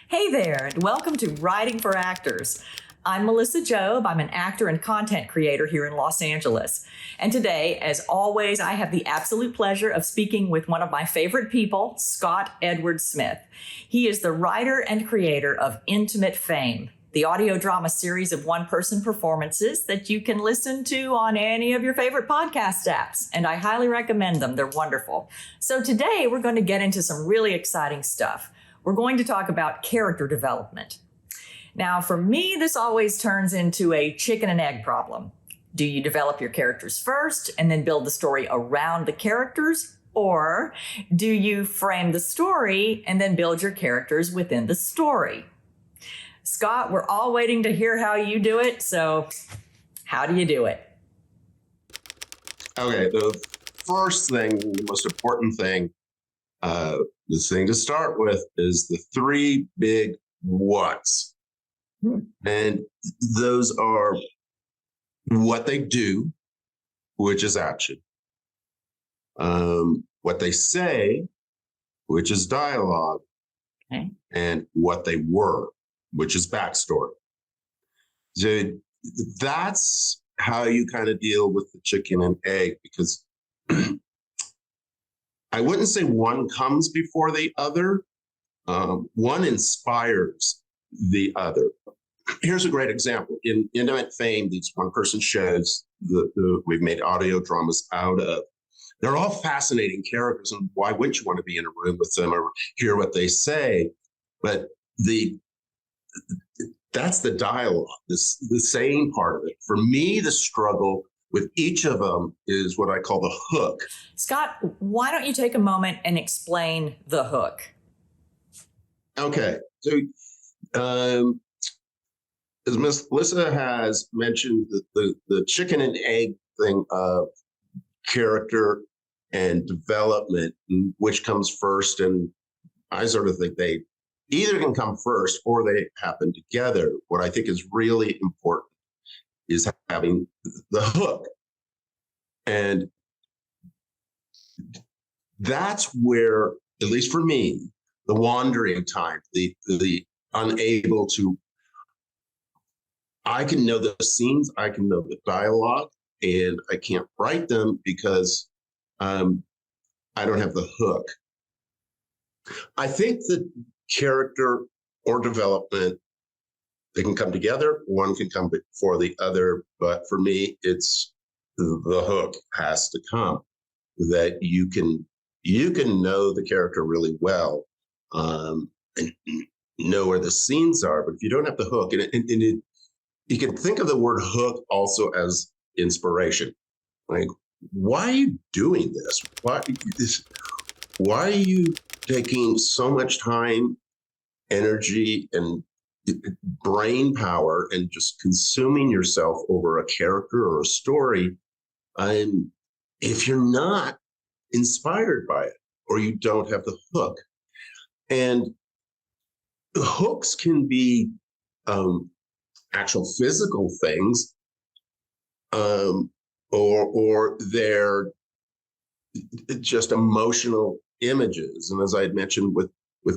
Hey there, and welcome to Writing for Actors. I'm Melissa Jobe. I'm an actor and content creator here in Los Angeles. And today, as always, I have the absolute pleasure of speaking with one of my favorite people, Scott Edward Smith. He is the writer and creator of Intimate Fame, the audio drama series of one-person performances that you can listen to on any of your favorite podcast apps. And I highly recommend them. They're wonderful. So today, we're going to get into some really exciting stuff. We're going to talk about character development. Now, for me, this always turns into a chicken and egg problem. Do you develop your characters first and then build the story around the characters? Or do you frame the story and then build your characters within the story? Scott, we're all waiting to hear how you do it. So how do you do it? Okay, the first thing, the most important thing, the thing to start with is the three big whats. And those are what they do, which is action. What they say, which is dialogue. Okay. And what they were, which is backstory. So that's how you kind of deal with the chicken and egg, because I wouldn't say one comes before the other. One inspires the other. Here's a great example. In Intimate Fame, these one-person shows we've made audio dramas out of, they're all fascinating characters, and why wouldn't you want to be in a room with them or hear what they say? But that's the dialogue, the saying part of it. For me, the struggle with each of them is what I call the hook. Scott, why don't you take a moment and explain the hook? Okay. So, as Miss Melissa has mentioned, the chicken and egg thing of character and development, which comes first, and I sort of think they either can come first or they happen together. What I think is really important is having the hook. And that's where, at least for me, the wandering time, the unable to, I can know the scenes, I can know the dialogue, and I can't write them because I don't have the hook. I think that character or development, they can come together. One can come before the other, but for me, it's the hook has to come. That you can know the character really well, and know where the scenes are. But if you don't have the hook, you can think of the word hook also as inspiration. Like, why are you doing this? Why are you taking so much time, energy, and brain power and just consuming yourself over a character or a story? If you're not inspired by it, or you don't have the hook. And hooks can be actual physical things, or they're just emotional images. And as I had mentioned with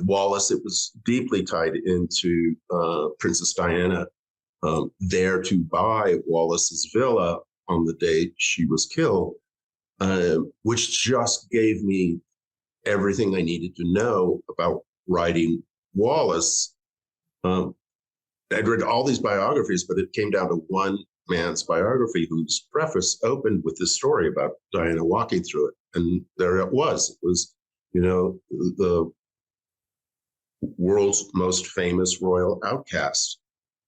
Wallace, it was deeply tied into Princess Diana there to buy Wallace's villa on the day she was killed, which just gave me everything I needed to know about writing Wallace. I'd read all these biographies, but it came down to one man's biography whose preface opened with this story about Diana walking through it. And there it was. It was, the world's most famous royal outcast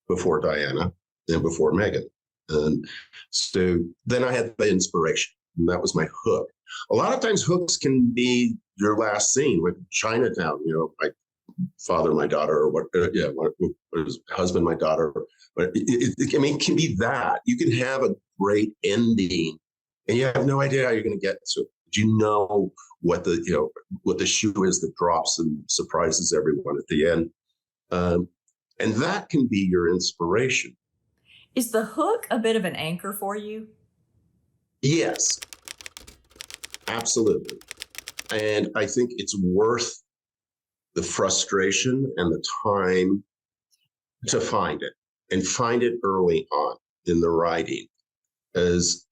before Diana and before Meghan. And so then I had the inspiration, and that was my hook. A lot of times hooks can be your last scene, like Chinatown, my father, my daughter, or what husband, my daughter. But it can be that. You can have a great ending and you have no idea how you're going to get to it. But you know what the shoe is that drops and surprises everyone at the end. And that can be your inspiration. Is the hook a bit of an anchor for you? Yes, absolutely. And I think it's worth the frustration and the time to find it, and find it early on in the writing. As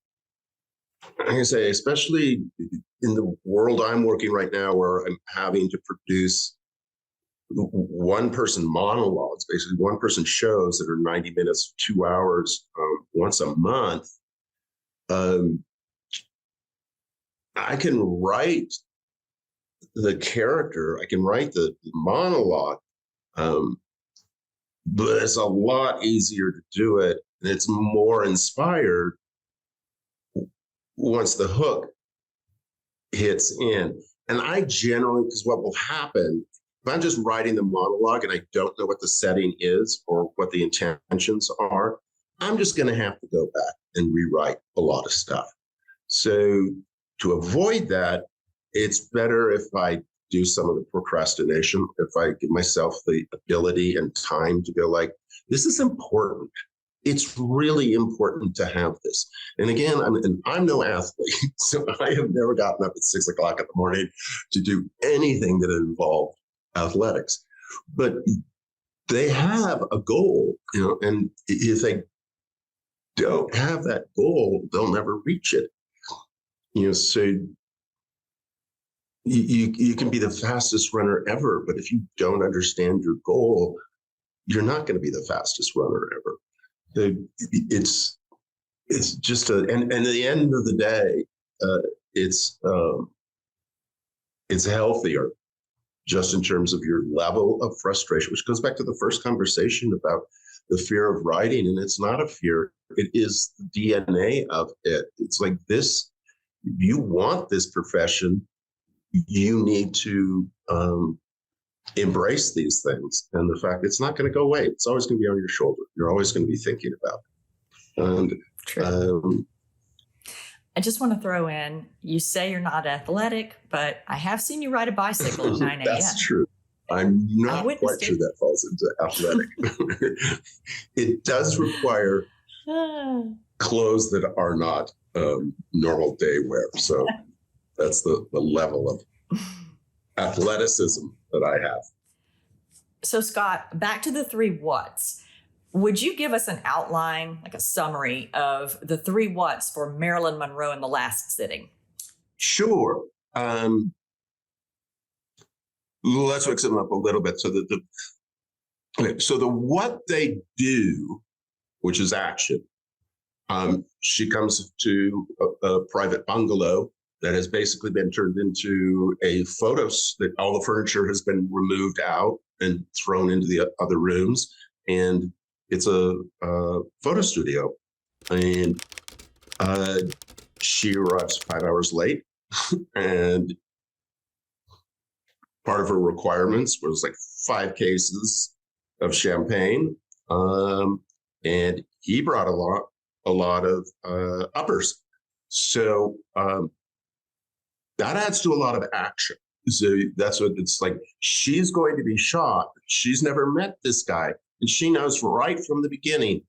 I say, especially in the world I'm working right now, where I'm having to produce one person monologues, basically one person shows that are 90 minutes, 2 hours, once a month. I can write the character, I can write the monologue, but it's a lot easier to do it, and it's more inspired once the hook hits in. And I generally, because what will happen, if I'm just writing the monologue and I don't know what the setting is or what the intentions are, I'm just going to have to go back and rewrite a lot of stuff. So to avoid that, it's better if I do some of the procrastination, if I give myself the ability and time to go like, this is important. It's really important to have this. And again, I'm no athlete, so I have never gotten up at 6 o'clock in the morning to do anything that involved athletics. But they have a goal, and if they don't have that goal, they'll never reach it. So you can be the fastest runner ever, but if you don't understand your goal, you're not going to be the fastest runner ever. It's just and at the end of the day, it's healthier, just in terms of your level of frustration, which goes back to the first conversation about the fear of writing. And it's not a fear, it is the DNA of it. It's like this, you want this profession, you need to embrace these things. And the fact it's not going to go away, it's always going to be on your shoulder. You're always going to be thinking about it. And True. I just want to throw in, you say you're not athletic, but I have seen you ride a bicycle at 9 a.m. That's true. I'm not quite sure that falls into athletic. It does require clothes that are not normal day wear. So that's the level of athleticism that I have. So Scott, back to the 3 whats. Would you give us an outline, like a summary of the 3 whats for Marilyn Monroe in The Last Sitting? Sure. Let's mix them up a little bit. So the what they do, which is action. She comes to a private bungalow that has basically been turned into a that all the furniture has been removed out and thrown into the other rooms. And it's a photo studio. And she arrives 5 hours late. And part of her requirements was like 5 cases of champagne. And he brought a lot of uppers. So that adds to a lot of action. So that's what it's like. She's going to be shot. She's never met this guy. And she knows right from the beginning,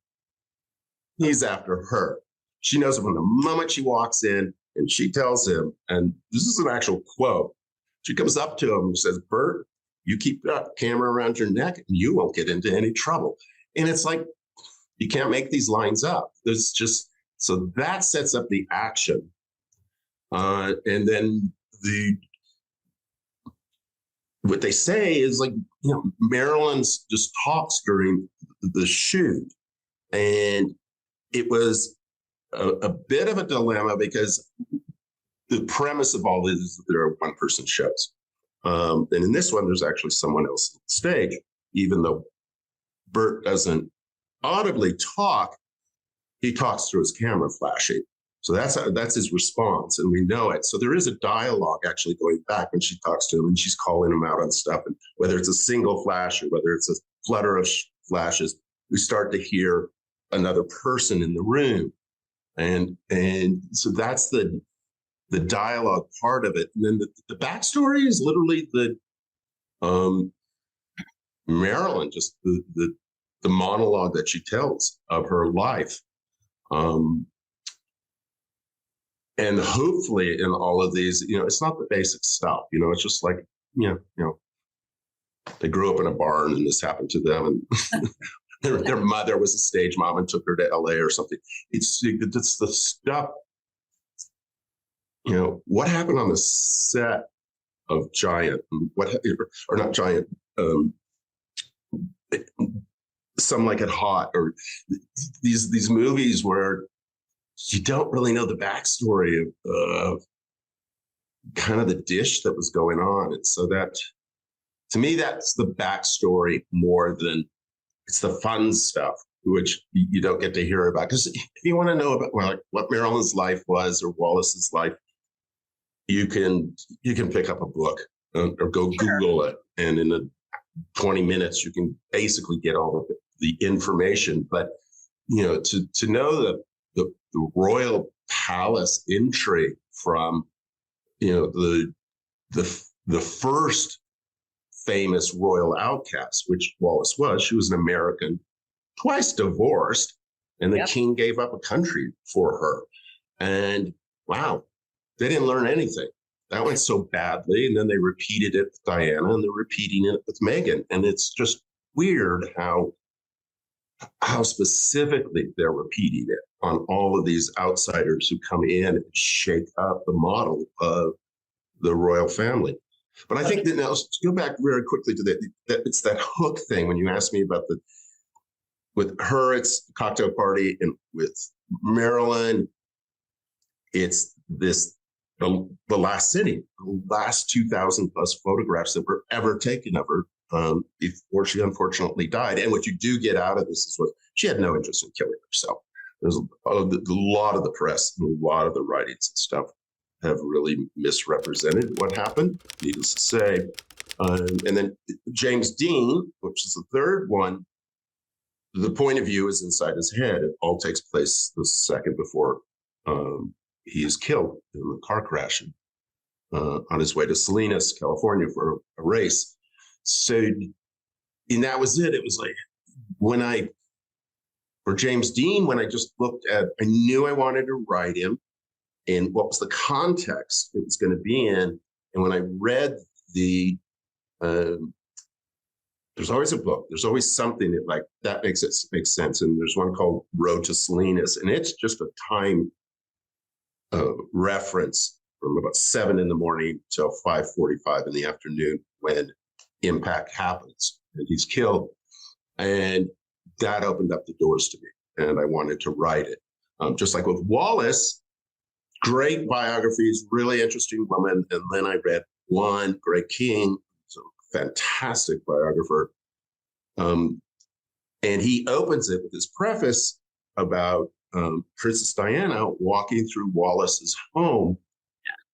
he's after her. She knows it from the moment she walks in, and she tells him, and this is an actual quote. She comes up to him and says, "Bert, you keep that camera around your neck and you won't get into any trouble." And it's like, you can't make these lines up. There's just, so that sets up the action. And then what they say is like, Marilyn's just talks during the shoot. And it was a bit of a dilemma because the premise of all this is that there are 1-person shows. And in this one, there's actually someone else on stage, even though Bert doesn't audibly talk, he talks through his camera flashing. So that's his response, and we know it. So there is a dialogue actually going back when she talks to him, and she's calling him out on stuff. And whether it's a single flash or whether it's a flutter of flashes, we start to hear another person in the room, and so that's the dialogue part of it. And then the backstory is literally the Marilyn, just the monologue that she tells of her life. And hopefully in all of these, it's not the basic stuff, it's just like, they grew up in a barn and this happened to them. And their mother was a stage mom and took her to LA or something. It's the stuff, what happened on the set of Giant, or not Giant, Some Like It Hot, or these movies where you don't really know the backstory of kind of the dish that was going on. And so that, to me, that's the backstory more than it's the fun stuff, which you don't get to hear about. Because if you want to know about what Marilyn's life was or Wallace's life, you can pick up a book or go Google it, and in 20 minutes you can basically get all of the information. But to know the royal palace intrigue from the first famous royal outcast, which Wallace was. She was an American, twice divorced, and the king gave up a country for her. And wow, they didn't learn anything. That went so badly. And then they repeated it with Diana, and they're repeating it with Meghan. And it's just weird how specifically they're repeating it on all of these outsiders who come in and shake up the model of the royal family. But I think that now, to go back very quickly to that it's that hook thing. When you asked me about with her, it's the cocktail party, and with Marilyn, it's the last city, the last 2,000 plus photographs that were ever taken of her before she unfortunately died. And what you do get out of this is what she had no interest in killing herself. There's a lot of the press and a lot of the writings and stuff have really misrepresented what happened, needless to say. And then James Dean, which is the third one, the point of view is inside his head. It all takes place the second before he is killed in a car crash on his way to Salinas, California for a race. So, and that was it. It was like for James Dean, when I just looked at, I knew I wanted to write him and what was the context it was going to be in. And when I read there's always a book, there's always something that makes sense. And there's one called Road to Salinas, and it's just a time reference from about 7 a.m. till 5:45 in the afternoon when impact happens and he's killed. And that opened up the doors to me, and I wanted to write it. Just like with Wallace, great biographies, really interesting woman. And then I read one, Greg King, a fantastic biographer. And he opens it with his preface about Princess Diana walking through Wallace's home,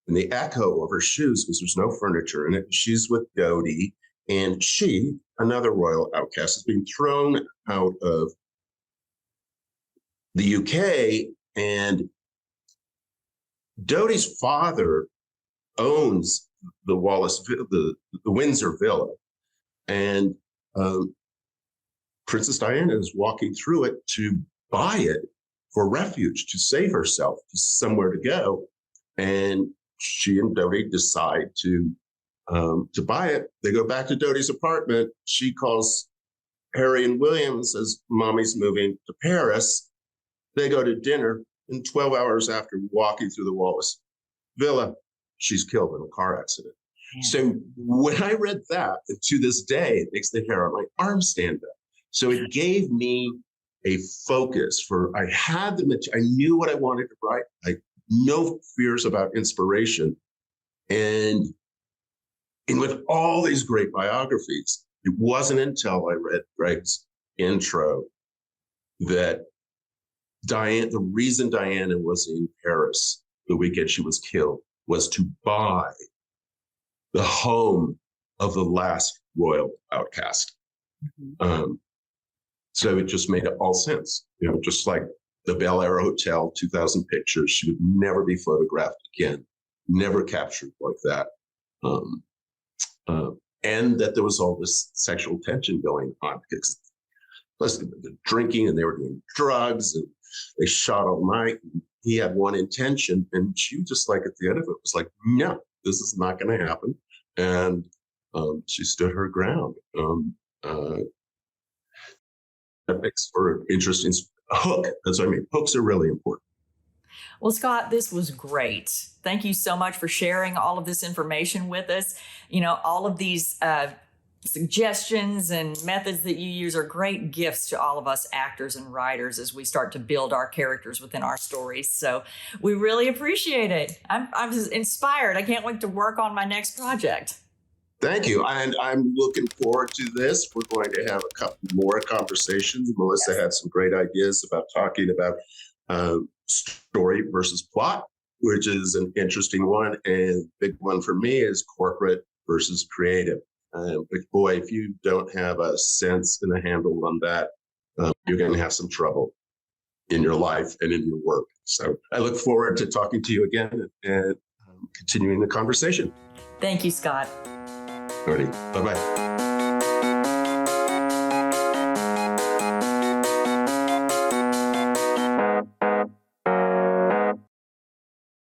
and the echo of her shoes, because there's no furniture in it. She's with Dodi, and she, another royal outcast, is being thrown out of the UK. And Dodi's father owns the Windsor Villa, and Princess Diana is walking through it to buy it for refuge, to save herself, to somewhere to go. And she and Dodi decide to buy it. They go back to Dodi's apartment. She calls Harry and William and says, "Mommy's moving to Paris." They go to dinner, and 12 hours after walking through the Wallace Villa, she's killed in a car accident. Yeah. So when I read that, to this day, it makes the hair on my arm stand up. So it gave me a focus I had I knew what I wanted to write. No fears about inspiration. And with all these great biographies, it wasn't until I read Greg's intro that the reason Diana was in Paris the weekend she was killed was to buy the home of the last royal outcast. Mm-hmm. So it just made all sense. Just like the Bel Air Hotel, 2,000 pictures, she would never be photographed again, never captured like that. And that there was all this sexual tension going on, because plus the drinking, and they were doing drugs, and they shot all night. He had one intention, and she just, like, at the end of it was like, no, this is not going to happen. And She stood her ground. That makes for interesting hook. That's what I mean. Hooks are really important. Well, Scott, this was great. Thank you so much for sharing all of this information with us. You know, all of these suggestions and methods that you use are great gifts to all of us actors and writers as we start to build our characters within our stories. So we really appreciate it. I'm just inspired. I can't wait to work on my next project. Thank you. And I'm looking forward to this. We're going to have a couple more conversations. Melissa had some great ideas about talking about story versus plot, which is an interesting one. And big one for me is corporate versus creative. But boy, if you don't have a sense and a handle on that, you're going to have some trouble in your life and in your work. So I look forward to talking to you again and continuing the conversation. Thank you, Scott. Alrighty. Bye-bye.